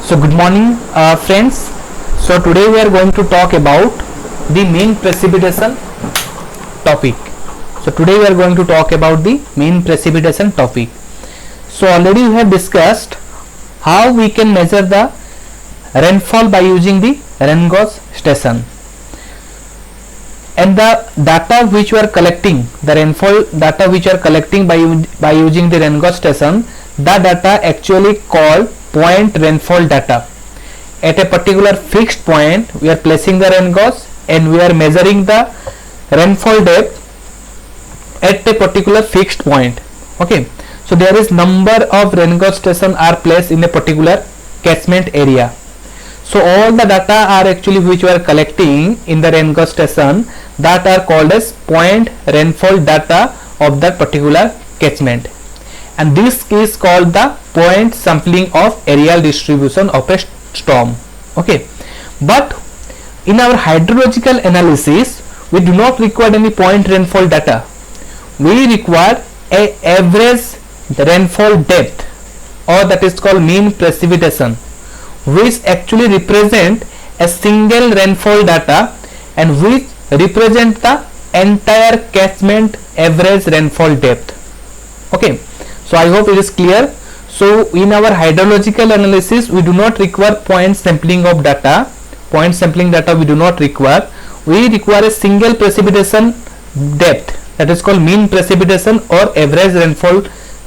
So good morning friends. So today we are going to talk about the mean precipitation topic. So today we are going to talk about the mean precipitation topic. So already we have discussed how we can measure the rainfall by using the rain gauge station, and the data which we are collecting, the rainfall data which we are collecting by using the rain gauge station, the data actually called point rainfall data. At a particular fixed point we are placing the rain gauge and we are measuring the rainfall depth at a particular fixed point. Okay, so there is number of rain gauge station are placed in a particular catchment area. So all the data are actually which we are collecting in the rain gauge station, that are called as point rainfall data of that particular catchment, and this is called the point sampling of areal distribution of a storm. Okay, but in our hydrological analysis we do not require any point rainfall data. We require a average rainfall depth, or that is called mean precipitation, which actually represent a single rainfall data and which represent the entire catchment average rainfall depth. Okay, so I hope it is clear. So in our hydrological analysis we do not require point sampling of data. Point sampling data we do not require. We require a single precipitation depth, that is called mean precipitation or average rainfall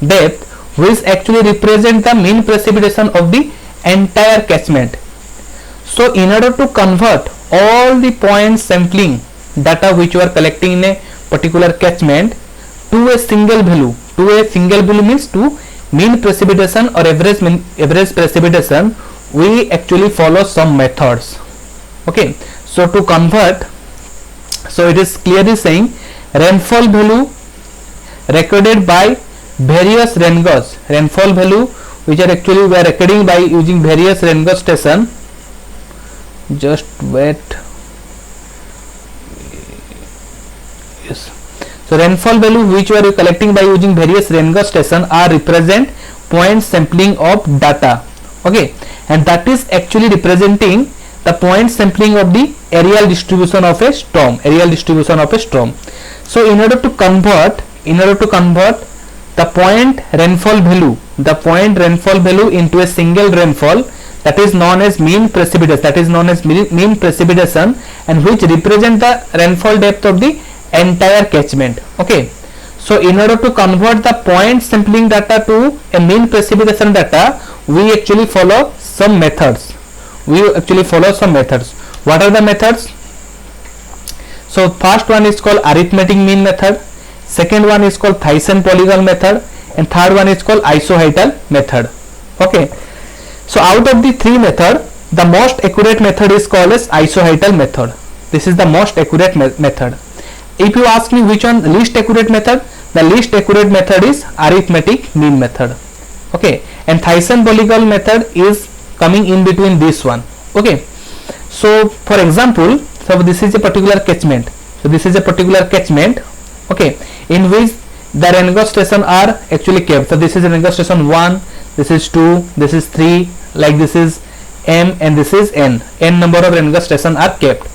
depth, which actually represent the mean precipitation of the entire catchment. So in order to convert all the point sampling data which you are collecting in a particular catchment to a single value, means to mean precipitation or average precipitation, we actually follow some methods. Okay, so to convert, so it is clearly saying rainfall value recorded by various rain gauge, rainfall value which are actually we are recording by using various rain gauge station. Just wait. Yes. So rainfall value which we are collecting by using various rain gauge station are represent point sampling of data. Okay, and that is actually representing the point sampling of the areal distribution of a storm. So in order to convert the point rainfall value into a single rainfall, that is known as mean precipitation, and which represent the rainfall depth of the entire catchment. Okay, so in order to convert the point sampling data to a mean precipitation data, we actually follow some methods. What are the methods? So first one is called arithmetic mean method, second one is called Thiessen-Polygal method, and third one is called Isohytal method. Okay, so out of the three methods, the most accurate method is called as Isohytal method. This is the most accurate method. If you ask me which one least accurate method, the least accurate method is arithmetic mean method. Okay, and Thiessen-Polygal method is coming in between this one. Okay, so for example, so this is a particular catchment. Okay, in which the rain gauge station are actually kept. So this is rain gauge station 1, this is 2, this is 3, like this is M, and this is N. N number of rain gauge station are kept.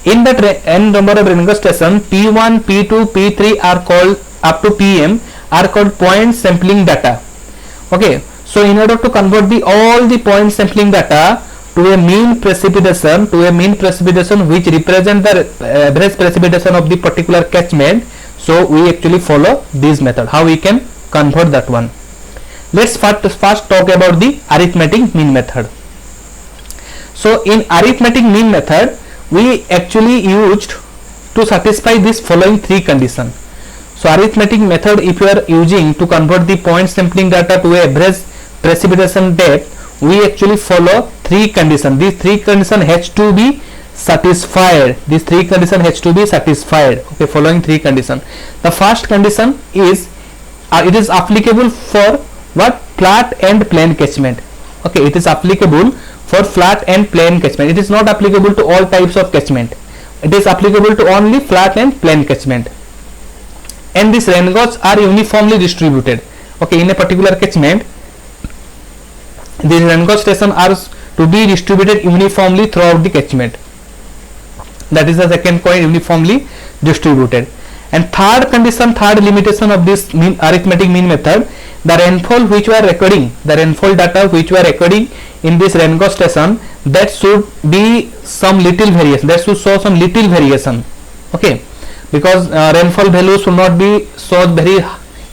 In that N number of rain gauge station, P1, P2, P3 are called up to PM are called point sampling data. Okay, so in order to convert all the point sampling data to a mean precipitation, which represent the average precipitation of the particular catchment, so we actually follow this method. How we can convert that one? Let's first talk about the arithmetic mean method. So in arithmetic mean method, we actually used to satisfy this following three conditions. So arithmetic method, if you are using to convert the point sampling data to a average precipitation depth, we actually follow three conditions. These three conditions has to be satisfied. Okay, following three conditions. The first condition is it is applicable for what? Flat and plain catchment. Okay, it is applicable for flat and plain catchment. It is not applicable to all types of catchment. It is applicable to only flat and plain catchment. And these rain gauges are uniformly distributed. Okay, in a particular catchment, these rain gauge stations are to be distributed uniformly throughout the catchment. That is the second point, uniformly distributed. And third condition, third limitation of this arithmetic mean method, the rainfall which we are recording, the rainfall data which we are recording in this rain-gauge station, that should be some little variation, that should show some little variation. Okay, because rainfall value should not be so very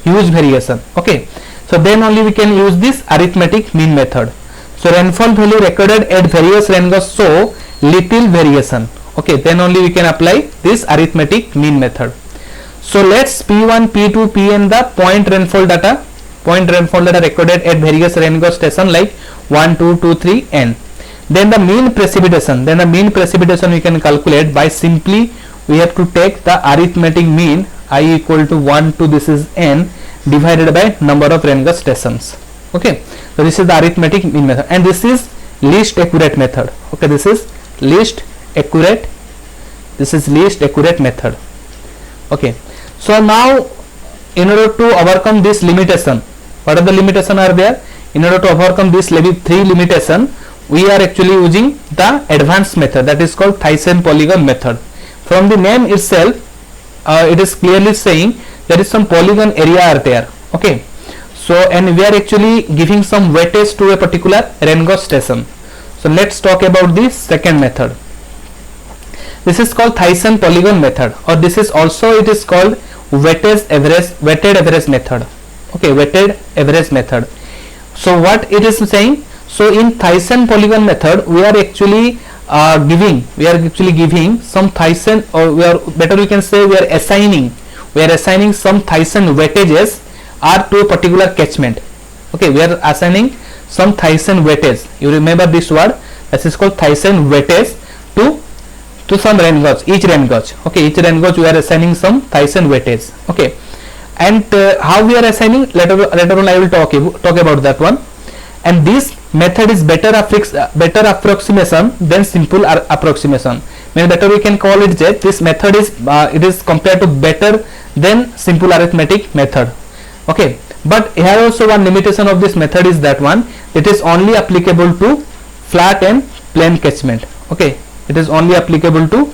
huge variation. Okay, so then only we can use this arithmetic mean method. So rainfall value recorded at various rain-gauge show little variation. Okay, then only we can apply this arithmetic mean method. So let's P1, P2, Pn the point rainfall data recorded at various rain-gauge station like 1, 2, 2, 3, n. Then the mean precipitation, we can calculate by simply we have to take the arithmetic mean I equal to 1 to this is n divided by number of rain-gauge stations. Okay, so this is the arithmetic mean method, and this is least accurate method. Okay, this is least accurate method. Okay, so now in order to overcome this limitation, what are the limitation are there? In order to overcome this three limitation, we are actually using the advanced method, that is called Thyssen polygon method. From the name itself, it is clearly saying there is some polygon area are there. Okay, so and we are actually giving some weightage to a particular rain-gauge station. So let's talk about the second method. This is called Thyssen polygon method, or this is also it is called weighted average method. Okay, weighted average method. So what it is saying? So in Thyssen polygon method, we are actually giving some Thyssen, or we can say we are assigning some Thyssen weightages are to a particular catchment. Okay, we are assigning some Thyssen weightage. You remember this word? This is called Thyssen weightage to some rain gauge, each rain gauge. Okay, each rain gauge we are assigning some Thyssen weightage. Okay, and how we are assigning, later on I will talk about that one. And this method is better approximation than simple approximation. Maybe better we can call it that this method is it is compared to better than simple arithmetic method. Okay, but here also one limitation of this method is that one, it is only applicable to flat and plane catchment. Okay, it is only applicable to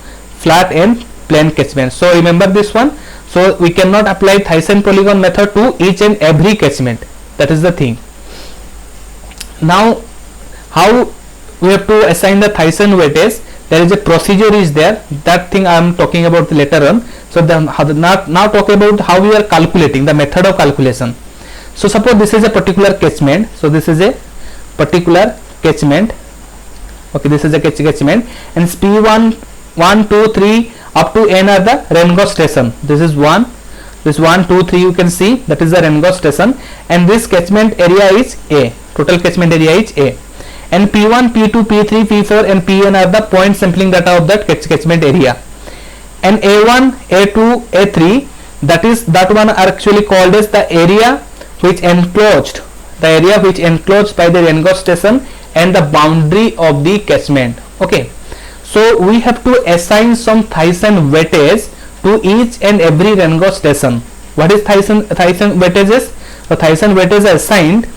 flat and plane catchment. So remember this one. So we cannot apply Thyssen polygon method to each and every catchment. That is the thing. Now how we have to assign the Thyssen weightage? There is a procedure is there. That thing I am talking about later on. So now talk about how we are calculating, the method of calculation. So suppose this is a particular catchment. So this is a particular catchment. Okay, this is a catchment, and P1, 1, 2, 3 up to n are the rain gauge station. This is 1, this 1, 2, 3 you can see, that is the rain gauge station, and this catchment area is A. Total catchment area is A. And P1, P2, P3, P4 and Pn are the point sampling data of that catchment area. And A1, A2, A3, that one are actually called as the area which enclosed by the rain gauge station and the boundary of the catchment. Okay, so we have to assign some Thyssen weightage to each and every rain gauge station. What is Thyssen weightages? So Thyssen weightages are assigned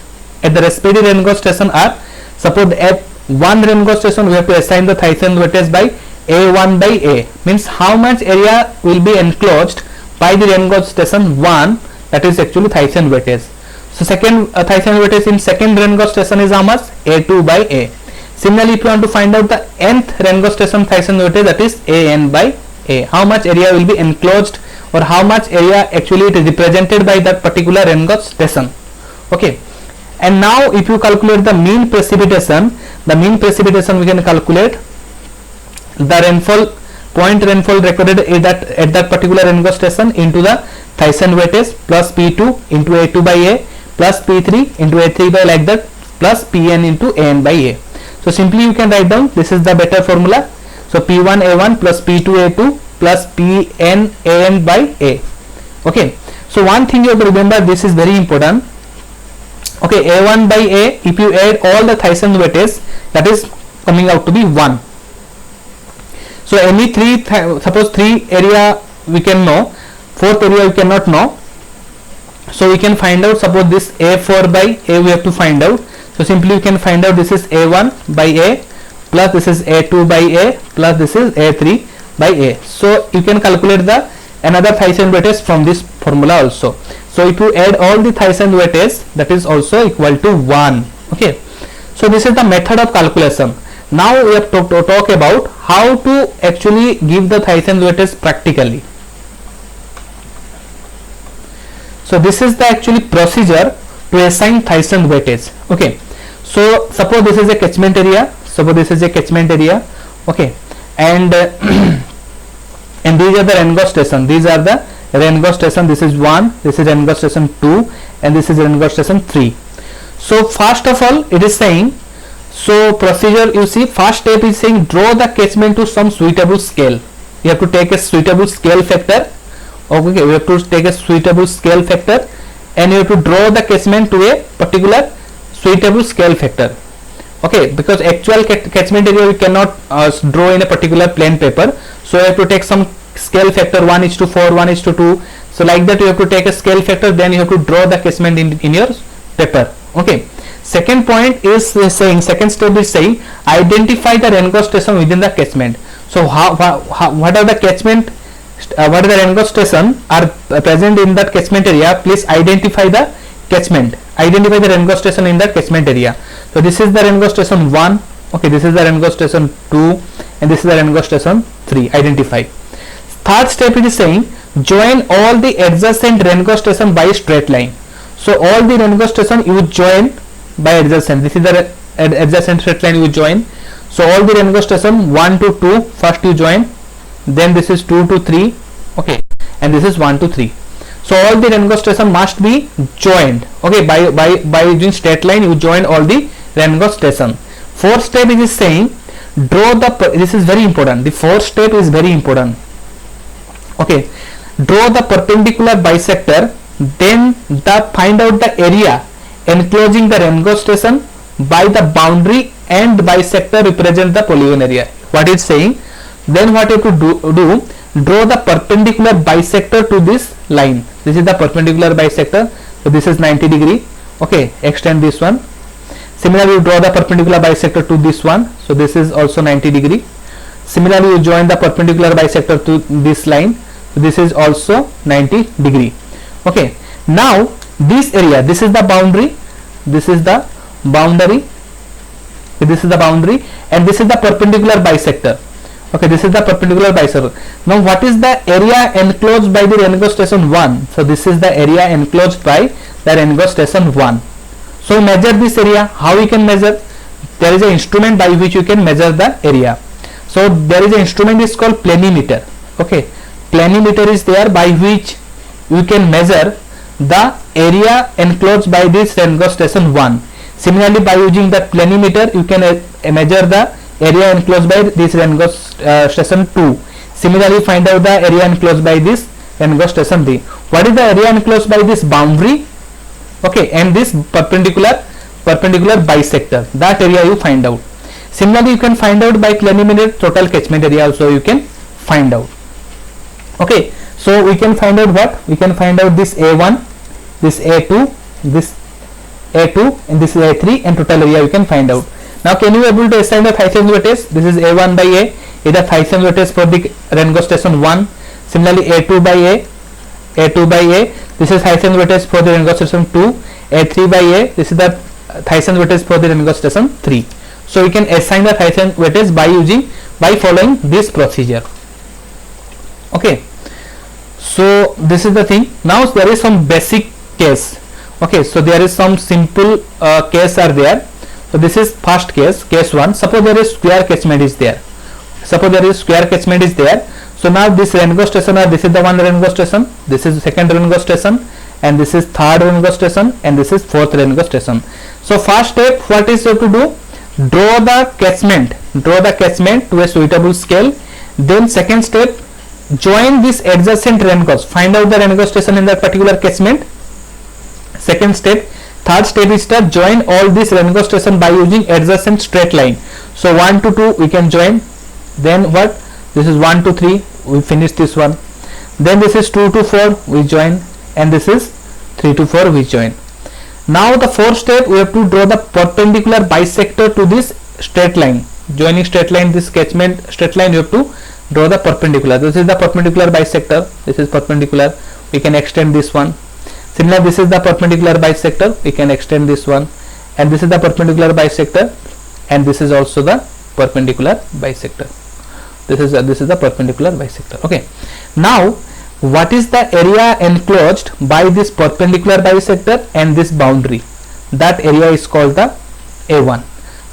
at the respective rain gauge station are, suppose at one rain gauge station we have to assign the Thyssen weightage by A1 by A, means how much area will be enclosed by the rain gauge station 1, that is actually Thyssen weightage. So second Thyssen weightage in second rain gauge station is how much? A2 by A. Similarly, if you want to find out the nth rain gauge station Thyssen weightage, that is An by A. How much area will be enclosed, or how much area actually it is represented by that particular rain gauge station. Okay, and now if you calculate the mean precipitation, we can calculate the point rainfall recorded at that particular rain gauge station into the Thyssen weightage plus P2 into A2 by A plus P3 into A3 by like that plus Pn into An by A. So simply you can write down, this is the better formula. So P1 A1 plus P2 A2 plus Pn An by A. Okay, so one thing you have to remember, this is very important. Okay, A1 by A, if you add all the Thyssen weightage, that is coming out to be 1. So any suppose 3 area we can know, 4th area we cannot know. So we can find out, suppose this A4 by A we have to find out. So simply you can find out this is A1 by A plus this is A2 by A plus this is A3 by A. So you can calculate the another Thyssen weightage from this formula also. So if you add all the Thyssen weightage, that is also equal to 1. Okay. So this is the method of calculation. Now we have to talk about how to actually give the Thyssen weightage practically. So this is the actually procedure to assign Thyssen weightage. Okay. So suppose this is a catchment area. Okay. And and these are the Rengauss station. These are the Rengauss station. This is 1, this is Rengauss station 2, and this is Rengauss station 3. So first of all, it is saying, so procedure, you see, first step is saying draw the catchment to some suitable scale. You have to take a suitable scale factor. Okay, we have to take a suitable scale factor, and you have to draw the catchment to a particular suitable scale factor. Okay, because actual catchment area we cannot draw in a particular plain paper, so you have to take some scale factor 1:4, 1:2. So like that you have to take a scale factor, then you have to draw the catchment in your paper. Okay. Second point is saying, second step is saying identify the Rengauss station within the catchment. So what are the catchment, what are the Rengauss station are present in that catchment area? Please identify the catchment. Identify the Rengauss station in that catchment area. So this is the Rengauss station 1. Okay, this is the Rengauss station 2, and this is the Rengauss station 3. Identify. Third step it is saying join all the adjacent Rengauss station by straight line. So all the Rengauss station you join by adjacent. This is the adjacent straight line you join. So all the Rengauss station 1 to 2 first you join, then this is 2 to 3, okay, and this is 1 to 3. So all the Rengauss station must be joined. Okay, by using straight line you join all the Rengauss station. Fourth step is saying draw the, this is very important. The fourth step is very important. Okay, draw the perpendicular bisector, then find out the area enclosing the Rengauss station by the boundary and bisector represent the polygon area. What it's saying, then what you have to do, draw the perpendicular bisector to this line. This is the perpendicular bisector, so this is 90 degree. Okay, extend this one. Similarly, you draw the perpendicular bisector to this one, so this is also 90 degree. Similarly, you join the perpendicular bisector to this line, so this is also 90 degree. Okay, now this area, this is the boundary, this is the boundary, this is the boundary, and this is the perpendicular bisector. Okay, this is the perpendicular bisector. Now what is the area enclosed by the Rengauss station 1? So this is the area enclosed by the Rengauss station 1. So measure this area. How we can measure? There is an instrument by which you can measure the area. So there is an instrument is called planimeter. Okay, planimeter is there by which you can measure the area enclosed by this Rengauss station 1. Similarly, by using that planimeter you can measure the area enclosed by this Rengauss station 2. Similarly, find out the area enclosed by this Rengauss station 3. What is the area enclosed by this boundary? Okay, and this perpendicular bisector, that area you find out. Similarly, you can find out by planimeter total catchment area also you can find out. Okay, so we can find out what? We can find out this A1, this A2, this A2, and this is A3, and total area you can find out. Now can you able to assign the Thyssen weightage? This is A1 by A, is the Thyssen weightage for the Rengauss station 1. Similarly, A2 by A, this is Thyssen weightage for the Rengauss station 2. A3 by A, this is the Thyssen weightage for the Rengauss station 3. So we can assign the Thyssen weightage by following this procedure. Okay, so this is the thing. Now there is some basic case. Okay, so there is some simple case are there. So this is first case, case 1. Suppose there is square catchment is there. So now this Rengauss station, this is the one Rengauss station, this is second Rengauss station, and this is third Rengauss station, and this is fourth Rengauss station. So first step, what is you have to do? Draw the catchment to a suitable scale. Then second step, join this adjacent Rengauss. Find out the Rengauss station in that particular catchment. Second step. Third step is to join all this Rengauss station by using adjacent straight line. So 1 to 2 we can join. Then what? This is 1 to 3. We finish this one. Then this is 2 to 4 we join, and this is 3 to 4 we join. Now the fourth step, we have to draw the perpendicular bisector to this straight line. Joining straight line, this catchment straight line, you have to draw the perpendicular. This is the perpendicular bisector. This is perpendicular. We can extend this one. Similarly, this is the perpendicular bisector. We can extend this one, and this is the perpendicular bisector, and this is also the perpendicular bisector. This is the perpendicular bisector. Okay. Now, what is the area enclosed by this perpendicular bisector and this boundary? That area is called the A1.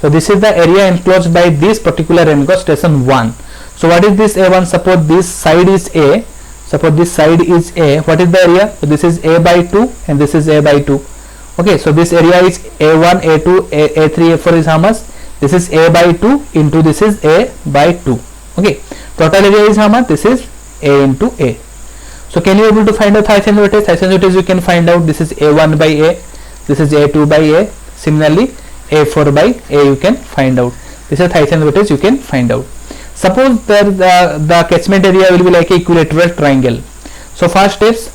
So this is the area enclosed by this particular enclosed 1. So what is this A1? Suppose this side is A. Suppose this side is A. What is the area? So this is A by 2 and this is A by 2. Okay, so this area is A1, A2, A3, A4 is how much? This is A by 2 into this is A by 2. Okay, total area is how much? This is A into A. So can you able to find out isomorphism? Isomorphism you can find out. This is A1 by A. This is A2 by A. Similarly, A4 by A you can find out. This is isomorphism you can find out. Suppose the catchment area will be like a equilateral triangle. So first steps,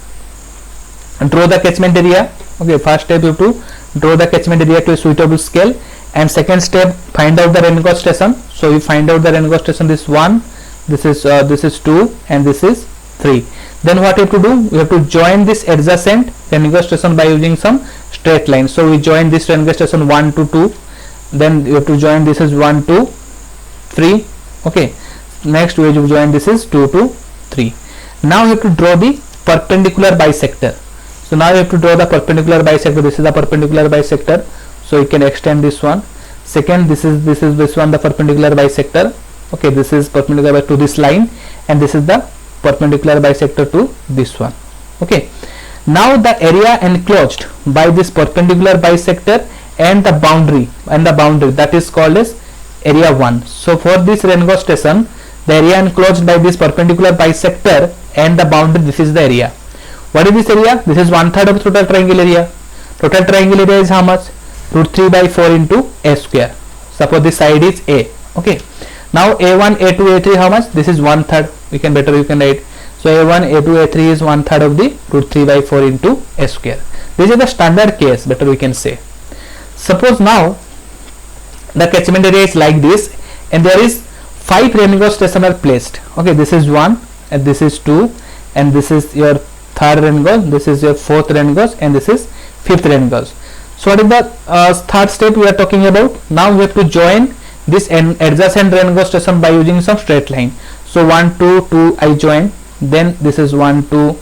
draw the catchment area. Okay, first step you have to draw the catchment area to a suitable scale, and second step, find out the Renko station. So you find out the Renko station. This 1, this is 2, and this is 3. Then what you have to do? You have to join this adjacent Renko station by using some straight line. So we join this Renko station 1 to 2. Then you have to join this is 1 to 3. Okay. Next we have to join this is 2 to 3. Now you have to draw the perpendicular bisector. So now you have to draw the perpendicular bisector. This is the perpendicular bisector. So you can extend this one. Second, this one the perpendicular bisector. Okay, this is perpendicular to this line, and this is the perpendicular bisector to this one. Okay. Now the area enclosed by this perpendicular bisector and the boundary that is called as area 1. So for this Renko station, the area enclosed by this perpendicular bisector and the boundary, this is the area. What is this area? This is 1/3 of total triangle area. Total triangle area is how much? √3 by 4 into A square. Suppose this side is A. Okay. Now A1, A2, A3 how much? This is 1/3. You can write. So A1, A2, A3 is 1/3 of the √3 by 4 into A square. This is the standard case, better we can say. Suppose now the catchment area is like this, and there is 5 Renko stations are placed. Okay, this is 1, and this is 2, and this is your third Renko, this is your fourth Renko, and this is fifth Renko. So what is the third step we are talking about? Now we have to join this adjacent Renko station by using some straight line. So 1, 2, 2 I join, then this is 1, 2,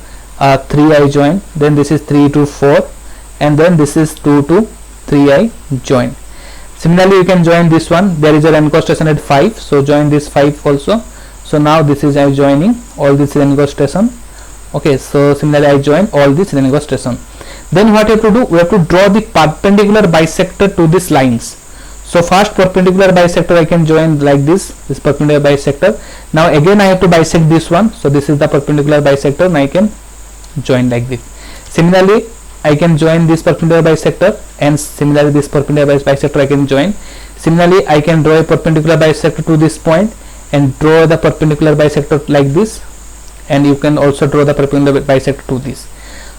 3 I join, then this is 3 to 4, and then this is 2 to 3 I join. Similarly, you can join this one. There is a Renko station at 5, so join this 5 also. So now this is I joining all this Renko station. Okay, so similarly I join all this Renko station. Then what you have to do? We have to draw the perpendicular bisector to these lines. So first perpendicular bisector I can join like this perpendicular bisector. Now again I have to bisect this one. So this is the perpendicular bisector, and I can join like this. Similarly, I can join this perpendicular bisector, and similarly this perpendicular bisector I can join. Similarly, I can draw a perpendicular bisector to this point and draw the perpendicular bisector like this, and you can also draw the perpendicular bisector to this.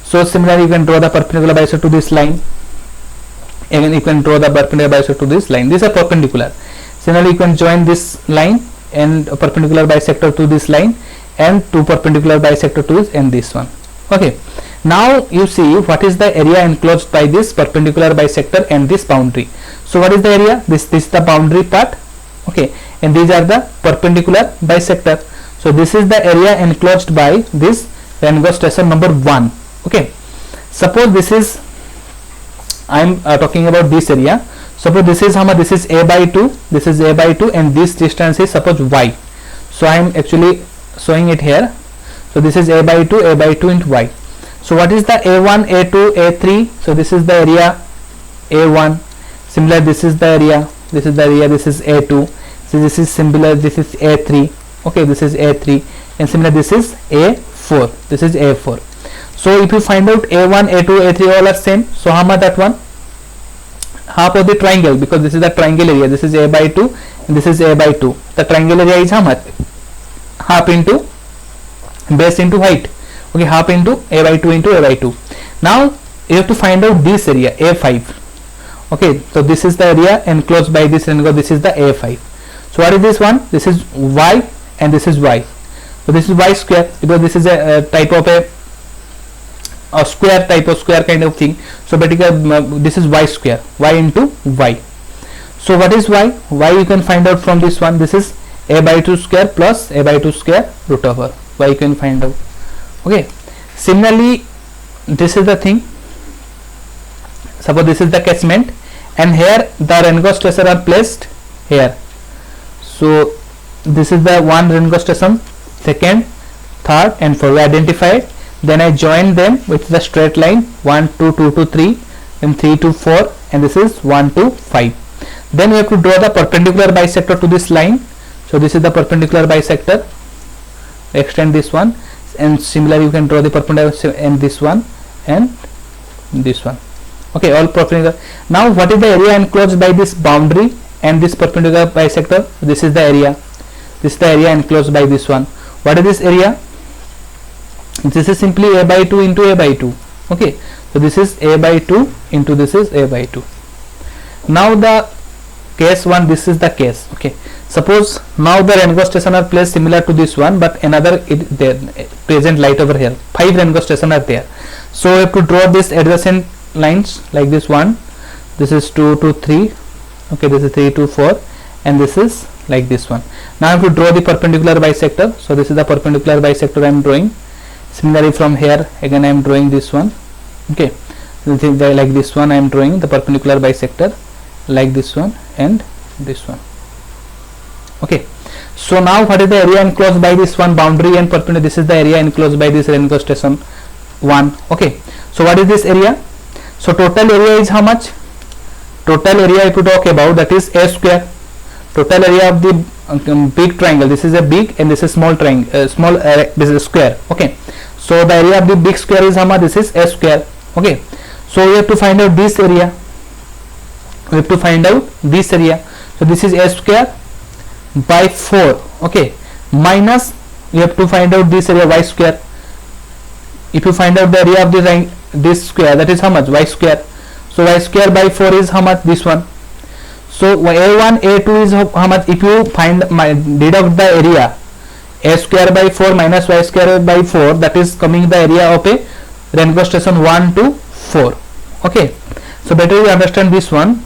So similarly, you can draw the perpendicular bisector to this line. Again, you can draw the perpendicular bisector to this line. These are perpendicular. Similarly, you can join this line and a perpendicular bisector to this line, and two perpendicular bisector to this and this one. Okay. Now you see what is the area enclosed by this perpendicular bisector and this boundary. So what is the area? This is the boundary part. Okay, and these are the perpendicular bisector. So this is the area enclosed by this Renko station number 1. Okay, suppose this is I am talking about this area. Suppose this is how much? This is A by 2. This is A by 2, and this distance is suppose Y. So I am actually showing it here. So this is A by 2 into Y. So what is the A1, A2, A3? So this is the area A1. Similar, this is the area. This is the area. This is A2. So this is similar. This is A3. Okay, this is A3, and similar this is A4. This is A4. So if you find out A1, A2, A3 all are same. So how much that one? Half of the triangle, because this is the triangle area. This is A by 2 and this is A by 2. The triangle area is how much? Half into base into height. Okay, half into A by 2 into A by 2. Now you have to find out this area A5. Okay, so this is the area enclosed by this rectangle. This is the A5. So what is this one? This is y and this is y. So this is y square, because this is a type of a square kind of thing. So basically this is y square, y into y. So what is y? Y you can find out from this one. This is a by 2 square plus a by 2 square root over y, you can find out. Okay, similarly this is the thing. Suppose this is the catchment and here the Rengel station are placed here. So this is the one Rengel station, second, third and fourth. We identified. Then I join them with the straight line 1 2 2 to 3 and 3 to 4, and this is 1 to 5. Then we have to draw the perpendicular bisector to this line. So this is the perpendicular bisector. Extend this one, and similarly you can draw the perpendicular and this one and this one. Okay, all perpendicular. Now what is the area enclosed by this boundary and this perpendicular bisector? This is the area. This is the area enclosed by this one. What is this area? This is simply a by 2 into a by 2. Okay, so this is a by 2 into this is a by 2. Now the case 1, this is the case. Okay, suppose now the Rengel station are placed similar to this one, but another there present light over here. 5 Rengel station are there. So we have to draw this adjacent lines like this one. This is 2 to 3. Okay, this is 3 to 4, and this is like this one. Now I have to draw the perpendicular bisector. So this is the perpendicular bisector I am drawing. Similarly from here again I am drawing this one. Okay, like this one I am drawing the perpendicular bisector, like this one and this one. Okay, so now what is the area enclosed by this one boundary and perpendicular? This is the area enclosed by this Rengel station 1. Okay, so what is this area? So total area is how much? Total area if you talk about, that is a square. Total area of the big triangle, this is a big and this is small triangle, this is square. Okay, so the area of the big square is how much? This is a square. Okay, so we have to find out this area. We have to find out this area. So this is a square by 4. Okay, minus you have to find out this area y square. If you find out the area of this square, that is how much? Y square. So y square by 4 is how much? This one. So a1 a2 is how much? If you deduct the area, a square by 4 minus y square by 4, that is coming the area of a Rengel station 1 to 4. Okay, so better you understand this one.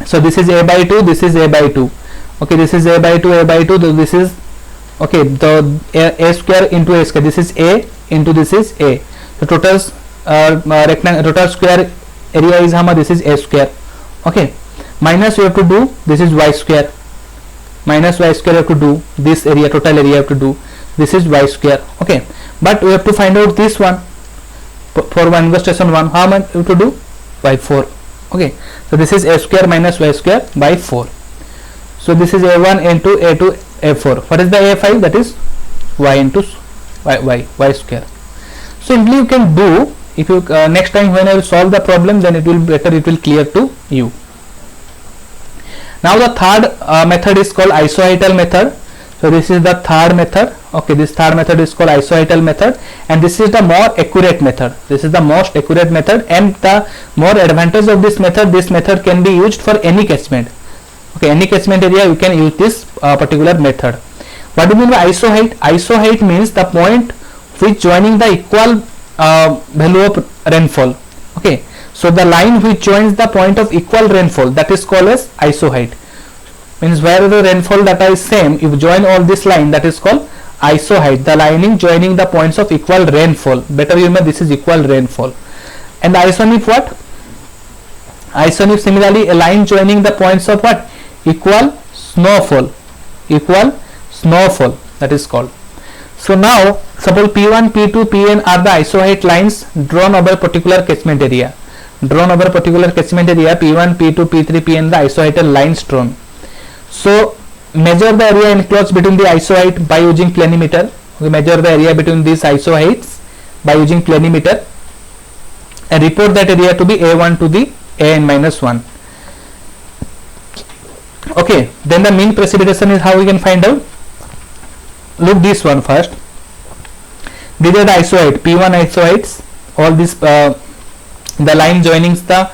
So this is a by 2, this is a by 2. Okay, this is a by 2, a by 2. This is okay, the a square into a square. This is a into this is a. So total rectangle, total square area is how much? This is a square. Okay, minus you have to do, this is y square. Minus y square you have to do, this area, total area you have to do, this is y square. Okay, but we have to find out this one for Rengel station 1. How much you have to do? By 4. Okay, so this is a square minus y square by 4. So this is a1 into a2 a4. What is the a5? That is y into y square. So simply you can do, if you next time when I will solve the problem, then it will better, it will clear to you. Now the third method is called isohedral method. So this is the third method. Okay, this third method is called isohedral method, and this is the more accurate method. This is the most accurate method, and the more advantage of this method can be used for any catchment. Okay, any catchment area you can use this particular method. What do you mean by isoheight? Isoheight means the point which joining the equal value of rainfall. Okay, so the line which joins the point of equal rainfall, that is called as isoheight. Means where the rainfall data is same, if you join all this line, that is called isoheight. The lining joining the points of equal rainfall. Better you remember, this is equal rainfall. And the isonip what? Isonip similarly a line joining the points of what? Equal snowfall. Equal snowfall, that is called. So now suppose P1, P2, Pn are the isoheight lines drawn over particular catchment area. Drawn over particular catchment area, P1, P2, P3, Pn, the isoheight lines drawn. So measure the area enclosed between the isoheight by using planimeter. We measure the area between these isoheights by using planimeter and report that area to be a1 to the an minus 1. Okay, then the mean precipitation is how we can find out. Look this one first. These are the isoheight, P1 isoheights, all these the line joining the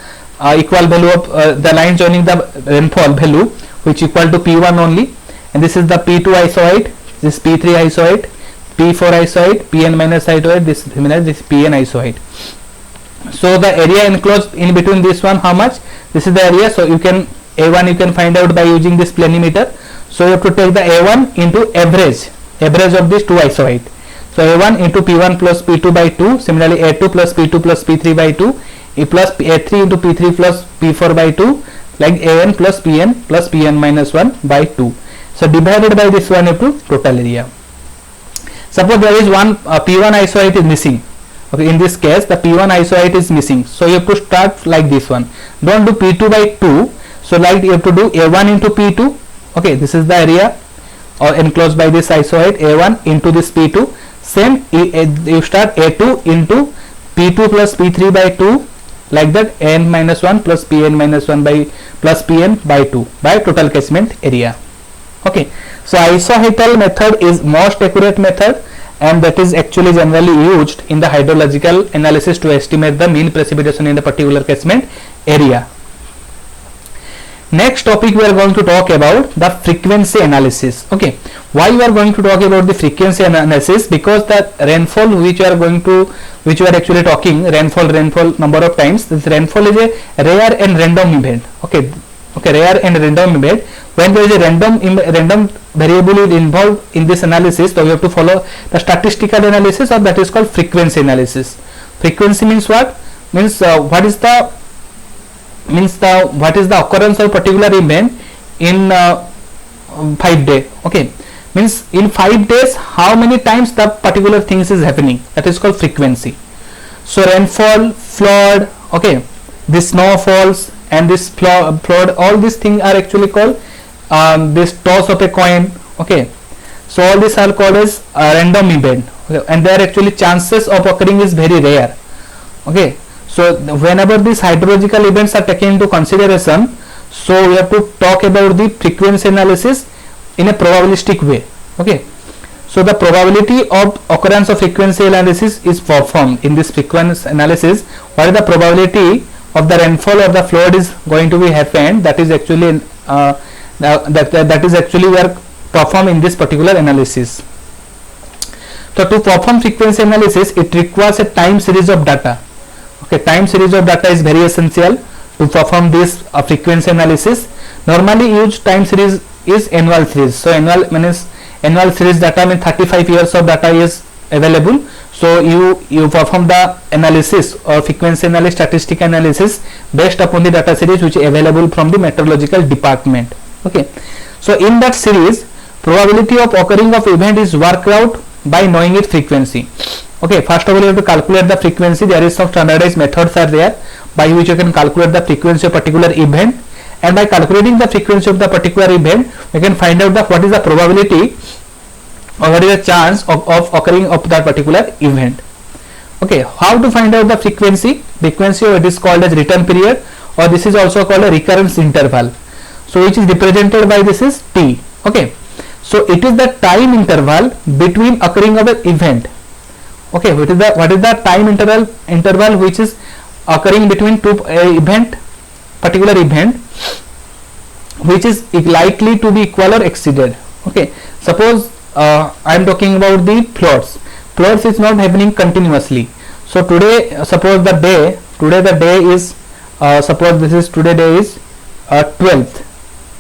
equal value of the line joining the rainfall value which equal to P1 only, and this is the P2 isoid, this P3 isoid, P4 isoid, Pn minus isoid, this Pn isoid. So the area enclosed in between this one, how much? This is the area. So you can A1 you can find out by using this planimeter. So you have to take the A1 into average of these two isoid. So A1 into P1 plus P2 by 2, similarly A2 plus P2 plus P3 by 2, plus A3 into P3 plus P4 by 2, like An plus Pn minus 1 by 2. So divided by this one into total area. Suppose there is one P1 isoid is missing. Okay, in this case the P1 isoid is missing. So you have to start like this one. Don't do P2 by 2. So like you have to do A1 into P2. Okay, this is the area or enclosed by this isoid, A1 into this P2. Same you start A2 into P2 plus P3 by 2, like that N minus 1 plus Pn minus 1 by plus Pn by 2 by total catchment area. Okay, so isohedral method is most accurate method, and that is actually generally used in the hydrological analysis to estimate the mean precipitation in the particular catchment area. Next topic we are going to talk about the frequency analysis. Okay, why we are going to talk about the frequency analysis? Because the rainfall which we are actually talking, rainfall number of times, this rainfall is a rare and random event. Okay, rare and random event. When there is a random variable is involved in this analysis, so you have to follow the statistical analysis, or that is called frequency analysis. Frequency means what? Means what is the occurrence of particular event in 5 days. Okay, means in 5 days how many times the particular things is happening, that is called frequency. So rainfall, flood, okay, this snowfalls and this flood, all these things are actually called this toss of a coin. Okay, so all these are called as random event. Okay, and their actually chances of occurring is very rare. Okay, so whenever these hydrological events are taken into consideration, so we have to talk about the frequency analysis in a probabilistic way. Okay, so the probability of occurrence of frequency analysis is performed in this frequency analysis. What is the probability of the rainfall or the flood is going to be happened? That is actually that is actually we are perform in this particular analysis. So to perform frequency analysis, it requires a time series of data. Okay, time series of data is very essential to perform this frequency analysis. Normally used time series is annual series. So annual series data means 35 years of data is available. So you perform the analysis or frequency analysis, statistical analysis based upon the data series which is available from the meteorological department. Okay, so in that series, probability of occurring of event is worked out by knowing its frequency. Okay, first of all you have to calculate the frequency. There is some standardized methods are there by which you can calculate the frequency of particular event, and by calculating the frequency of the particular event we can find out what is the probability or what is the chance of occurring of that particular event. Okay, how to find out the frequency? Frequency, or it is called as return period, or this is also called a recurrence interval. So which is represented by this is T. Okay, so it is the time interval between occurring of an event. Okay, what is the time interval which is occurring between two particular event which is likely to be equal or exceeded. Okay, suppose I am talking about the floods is not happening continuously. So today, suppose the day is suppose this is today day is 12th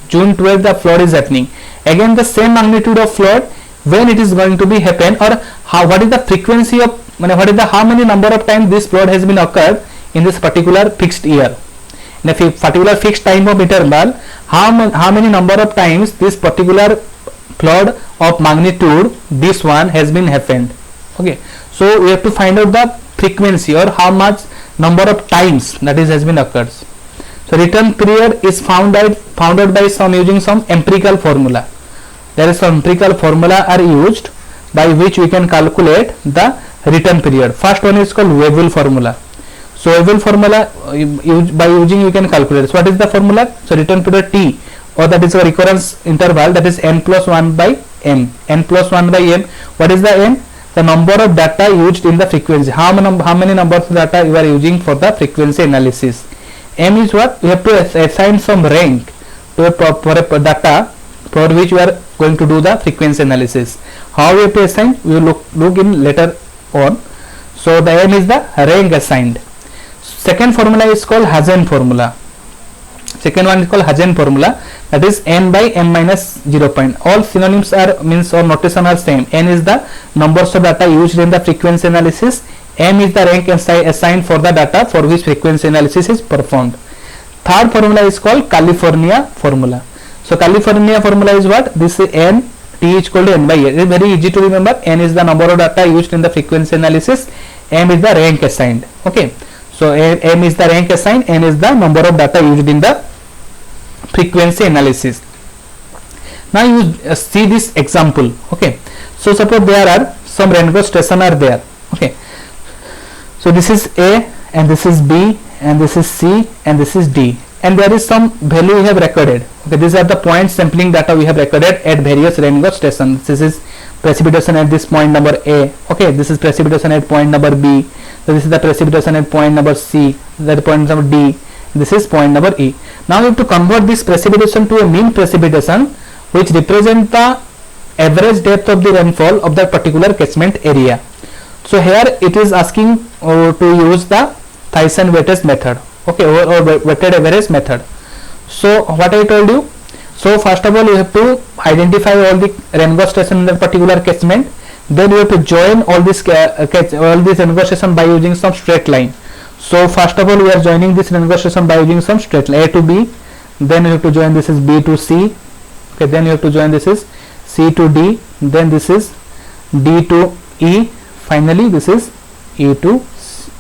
June 12th, the flood is happening. Again the same magnitude of flood, when it is going to be happen, or what is the frequency of how many number of times this flood has been occurred in this particular fixed year, in a particular fixed time of interval, how many number of times this particular flood of magnitude this one has been happened. Okay, so we have to find out the frequency or how much number of times that is has been occurred. So return period is founded by using some empirical formula. There is some empirical formula are used by which we can calculate the return period. First one is called Weibull formula. So Weibull formula by using you can calculate. So what is the formula? So return period T, or that is a recurrence interval, that is n plus 1 by m. N plus 1 by m. What is the n? the number of data used in the frequency. How many numbers of data you are using for the frequency analysis. M is what? We have to assign some rank to a data for which we are going to do the frequency analysis. How we have to assign? We will look in later on. So the M is the rank assigned. Second formula is called Hazen formula. Second one is called Hazen formula, that is n by m minus 0. All synonyms are means or notation are same. N is the numbers of data used in the frequency analysis. M is the rank assigned for the data for which frequency analysis is performed. Third formula is called California formula. So California formula is what? This is n, t is equal to n by a. It is very easy to remember. N is the number of data used in the frequency analysis. M is the rank assigned. Okay. So m is the rank assigned, n is the number of data used in the frequency analysis. Now you see this example. Okay. So suppose there are some Rengo station are there. Okay. So this is A and this is B and this is C and this is D, and there is some value we have recorded. Okay. These are the point sampling data we have recorded at various Rengo stations. This is precipitation at this point number A. Okay. This is precipitation at point number B. So this is the precipitation at point number C. That is point number D. This is point number E. Now we have to convert this precipitation to a mean precipitation which represent the average depth of the rainfall of that particular catchment area. So here it is asking to use the Thiessen weighted method. Okay, or weighted average method. So what I told you. So first of all you have to identify all the Rengo station in that particular catchment. Then you have to join all this Rengo station by using some straight line. So first of all we are joining this Rengo station by using some straight line, A to B. Then you have to join this is B to C. Okay, then you have to join this is C to D. Then this is D to E. Finally this is E to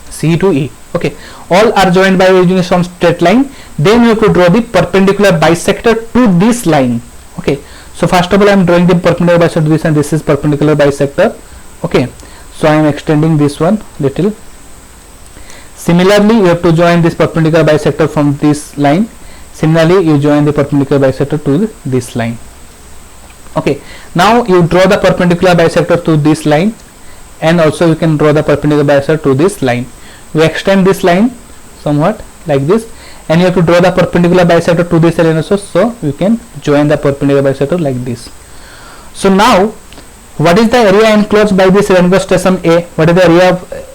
C to E. Okay, all are joined by using some straight line. Then you have to draw the perpendicular bisector to this line. Okay, so first of all I am drawing the perpendicular bisector to this, and this is perpendicular bisector. Okay, so I am extending this one little. Similarly you have to join this perpendicular bisector from this line. Similarly you join the perpendicular bisector to this line. Okay, now you draw the perpendicular bisector to this line, and also you can draw the perpendicular bisector to this line. We extend this line somewhat like this, and you have to draw the perpendicular bisector to this line also, so you can join the perpendicular bisector like this. So now what is the area enclosed by this Rengo station A? What is the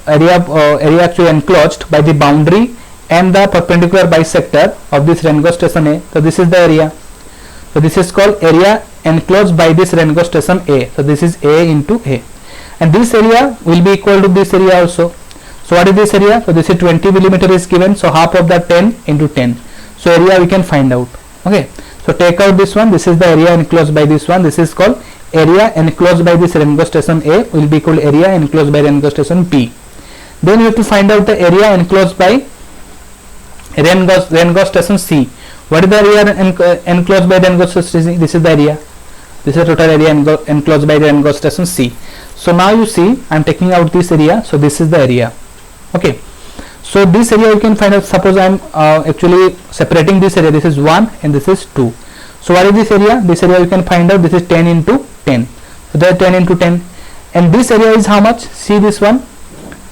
area actually enclosed by the boundary and the perpendicular bisector of this Rengo station A? So this is the area. So this is called area enclosed by this Rengo station A. So this is A into A, and this area will be equal to this area also. So what is this area? So this is 20 millimeter is given, so half of that 10 into 10. So area we can find out. Okay, so take out this one. This is the area enclosed by this one. This is called area enclosed by this Rengo station A will be equal to area enclosed by Rengo station B. Then you have to find out the area enclosed by Rengo station C. What is the area enclosed by Rengo station C? This is the area. This is the total area enclosed by Rengo station C. So now you see I am taking out this area. So this is the area. Okay, so this area you can find out. Suppose I am actually separating this area. This is 1 and this is 2. So what is this area? This area you can find out. This is 10 into 10. So there 10 into 10, and this area is how much? See this one.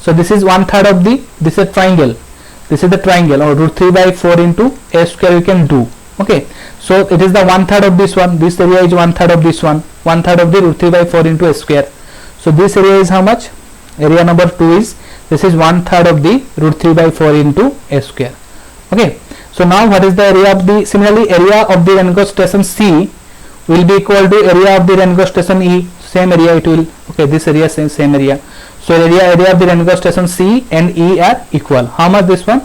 So this is 1/3 of the, this is a triangle. This is the triangle, or root 3 by 4 into a square you can do. Okay, so it is the 1/3 of this one. This area is 1/3 of this one. 1/3 of the root 3 by 4 into a square. So this area is how much? Area number 2 is, this is 1/3 of the root 3 by 4 into a square. Okay, so now what is the area of the, similarly area of the Rengo station C will be equal to area of the Rengo station E. Same area it will. Okay, this area same area. So area of the Rengo station C and E are equal. How much this one?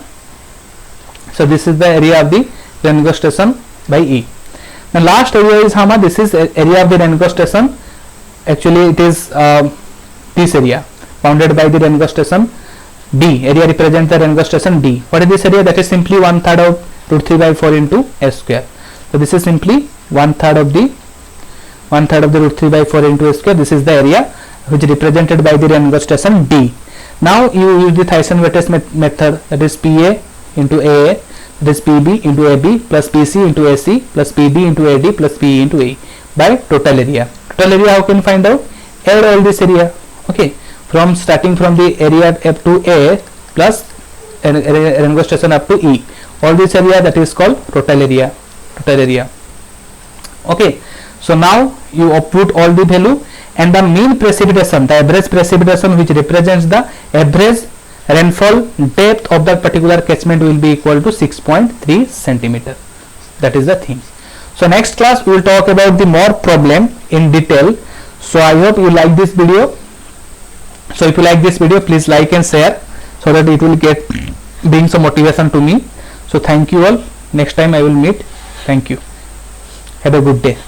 So this is the area of the Rengo station by E. The last area is how much? This is area of the Rengo station. Actually it is this area bounded by the Rengo station D. Area represents the Rengo station D. What is this area? That is simply 1/3 of root 3 by 4 into a square. So this is simply 1/3 of the root 3 by 4 into a square. This is the area which is represented by the Rengo station D. Now you use the Thiessen weighted method, that is PA into AA, that is PB into AB plus PC into AC plus PB into AD plus PE into AE by total area. Total area how can find out? Add all this area. Okay, from starting from the area up to A plus Rengo station up to E, all this area, that is called total area. Okay, so now you put all the value, and the mean precipitation, the average precipitation, which represents the average rainfall depth of that particular catchment, will be equal to 6.3 centimeter. That is the thing. So next class we will talk about the more problem in detail. So I hope you like this video. So if you like this video, please like and share, so that it will bring some motivation to me. So thank you all. Next time I will meet. Thank you. Have a good day.